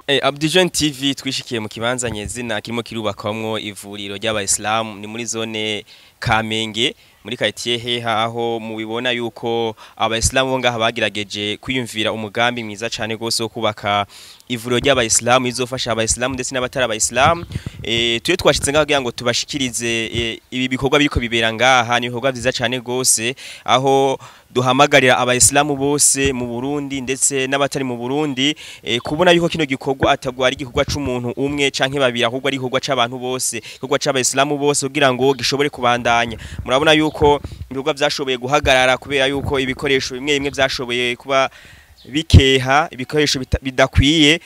Abdijon TV twishikiye mu kibanza nyezina kirimo kirubakamwo ivuriro ry'abayisilamu ni muri zone Kamenge muri quartier Heha aho mubibona yuko abayisilamu bo ngaha bagirageje kwiyumvira umugambi mwiza cyane gose wo kubaka ivuriro ry'abayisilamu izofasha abayisilamu ndetse n'abatari abayisilamu. Tuye twashitse ngaho kugira ngo tubashikirize ibi bikorwa biriko bibera ngaha, ni bikorwa vyiza cyane gose aho duhamagarira abayisilamu bose mu Burundi ndetse n'abatari mu Burundi kubona yuko kino gikorwa atagwari gikorwa c'umuntu umwe canke babiri ahubwo ari gikorwa c'abantu bose, gikorwa c'abayisilamu bose kugira ngo gishobore kubandanya. Murabona yuko ibikorwa vyashoboye guhagarara kubera yuko ibikoresho bimwe bimwe vyashoboye kuba bikeha, ibikoresho bidakwiye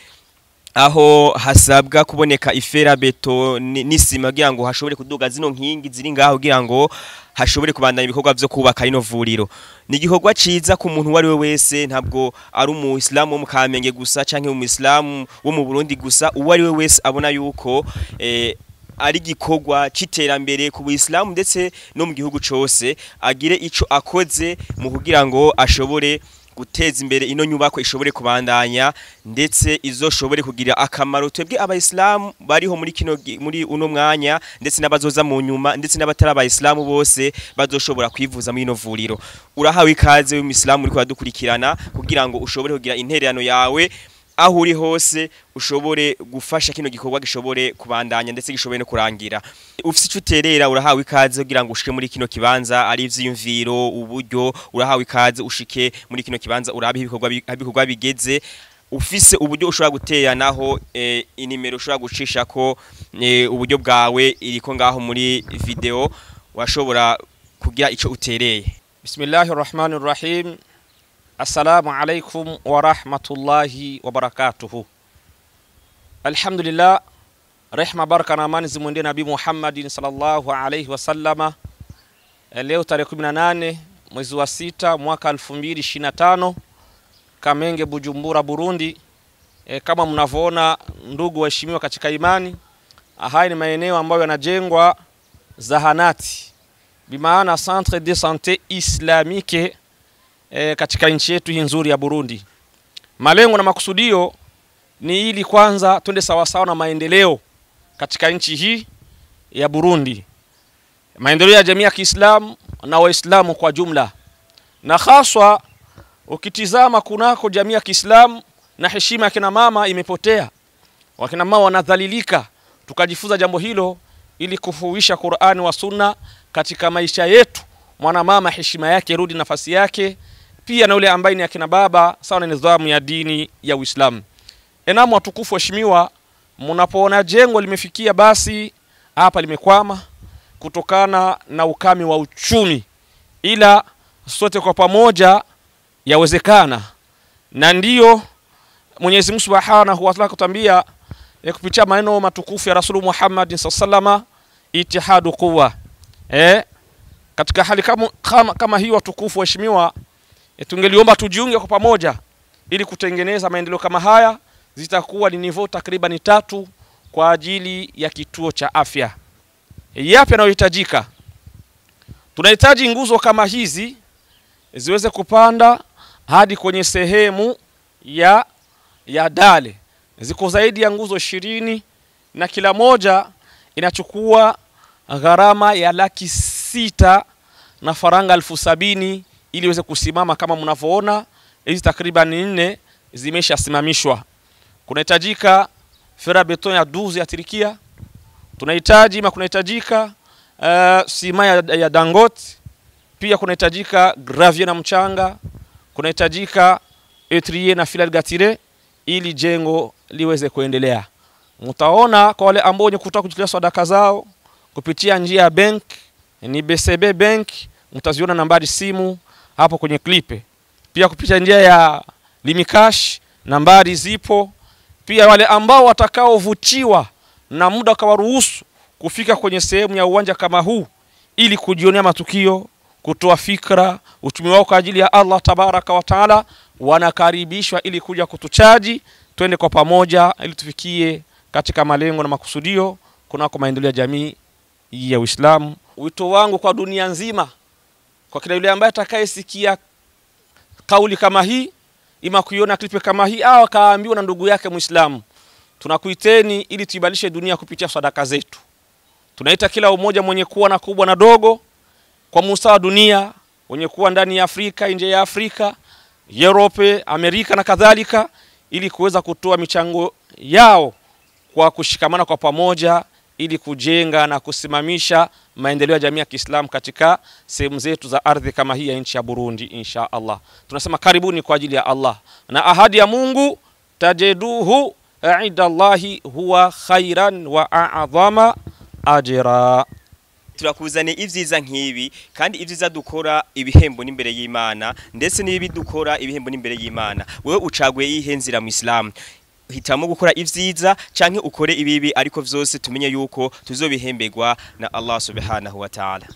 aho hasabwa kuboneka ifera beto n'isima kugira ngo hashobore kuduga zino nkingi ziri ngaho kugira ngo hashobore kubandanya ibikorwa vyo kubaka rino vuriro. Ni igikorwa ciza ku muntu wari we wese, ntabwo ari umuislamu wo mu Kamenge gusa canke umuislamu wo mu Burundi gusa, uwari we wese abona yuko ari gikorwa citerambere ku Buislamu ndetse no mu gihugu cose, agire ico akoze mu kugira ngo ashobore guteza imbere ino nyubako ishobore kubandanya ndetse izoshobore kugira akamaro twebwe abayisilamu bariho muri uno mwanya ndetse n'abazoza mu nyuma ndetse n'abatari abayisilamu bose bazoshobora kwivuza muri ino vuriro. Urahawe ikaze w'umuislamu uri kwadukurikirana kugira ngo ushobore kugira intererano yawe aho uri hose ushobore gufasha kino gikorwa gishobore kubandanya ndetse gishobore no kurangira. Ufise ico uterera urahawe ikaze kugira ngo ushike muri kino kibanza, ari ivyiyumviro uburyo urahawe ikaze ushike muri kino kibanza urabe ibikorwa bigeze. Ufise uburyo ushobora gutera naho inimero ushobora gucisha ko uburyo bwawe iriko ngaho muri video washobora kugira ico utereye. Bismillahirrahmanirrahim. Assalamu alaikum wa rahmatullahi wa barakatuhu. Alhamdulillah, rehma baraka na amani zimuende Nabii Muhammadin sallallahu alayhi wa sallama. Leo tarehe 18 mwezi wa 6 mwaka 2025 Kamenge, Bujumbura, Burundi. Kama mnavyoona ndugu waheshimiwa katika imani, haya ni maeneo ambayo yanajengwa zahanati, bimaana centre de santé islamique katika nchi yetu hii nzuri ya Burundi. Malengo na makusudio ni ili kwanza twende sawa sawa na maendeleo katika nchi hii ya Burundi, maendeleo ya jamii ya Kiislamu na Waislamu kwa jumla, na haswa ukitizama kunako jamii ya Kiislamu na heshima ya kina mama imepotea, wakina mama wanadhalilika. Tukajifunza jambo hilo ili kufuisha Qur'ani wa Sunna katika maisha yetu, mwana mama heshima yake rudi nafasi yake, pia na ule ambaye ni akina baba sawa na nidhamu ya dini ya Uislamu. Enamu watukufu heshimiwa, mnapoona jengo limefikia basi hapa limekwama kutokana na ukame wa uchumi, ila sote kwa pamoja yawezekana, na ndiyo Mwenyezi Mungu Subhanahu wa Ta'ala kutambia kupitia maneno matukufu ya Rasul Muhammad sallallahu itihadu quwwa. Katika hali kama hii watukufu heshimiwa, tungeliomba tujiunge kwa pamoja ili kutengeneza maendeleo kama haya. Zitakuwa ni nivo takriban 3 kwa ajili ya kituo cha afya. Yapi yanayohitajika? Tunahitaji nguzo kama hizi ziweze kupanda hadi kwenye sehemu ya dale. Ziko zaidi ya nguzo 20 na kila moja inachukua gharama ya 600,000 na faranga 70,000 ili iweze kusimama. Kama mnavyoona hizi takriban 4 zimeshasimamishwa. Kunahitajika fera beton ya 12 ya Turkia, kunahitajika sima ya Dangote, pia kunahitajika gravier na mchanga, kunahitajika etrier na filar gatire ili jengo liweze kuendelea. Mtaona kwa wale ambao wenye kutaka kujitolea sadaka zao kupitia njia ya bank, ni BCB bank, mtaziona nambari simu hapo kwenye klipe. Pia kupitia njia ya Limikash nambari zipo. Pia wale ambao watakaovutiwa na muda kawaruhusu kufika kwenye sehemu ya uwanja kama huu ili kujionea matukio, kutoa fikra, uchumi wao kwa ajili ya Allah tabaraka wa taala, wanakaribishwa ili kuja kutuchaji, twende kwa pamoja ili tufikie katika malengo na makusudio kunako maendeleo ya jamii ya Uislamu. Wito wangu kwa dunia nzima, kwa kila yule ambaye atakayesikia kauli kama hii, ima kuiona klipe kama hii au kaambiwa na ndugu yake Muislamu, tunakuiteni ili tuibadilishe dunia kupitia sadaka zetu. Tunaita kila umoja mwenye kuwa na kubwa na dogo kwa musawa dunia, wenye kuwa ndani ya Afrika, nje ya Afrika, Europe, Amerika na kadhalika, ili kuweza kutoa michango yao kwa kushikamana kwa pamoja ili kujenga na kusimamisha maendeleo ya jamii ya Kiislamu katika sehemu zetu za ardhi kama hii ya nchi ya Burundi insha Allah. Tunasema karibuni kwa ajili ya Allah. Na ahadi ya Mungu, tajiduhu indallahi huwa khairan wa a'zama ajra. Turakuzane ivyiza nk'ibi kandi ivyiza dukora ibihembo n'imbere y'Imana ndetse n'ibi dukora ibihembo n'imbere y'Imana. Wewe ucaguye ihenzira mu Islam, hitamo gukora ivyiza canke ukore ibibi, ariko vyose tumenye yuko tuzobihembegwa na Allah subhanahu wa ta'ala.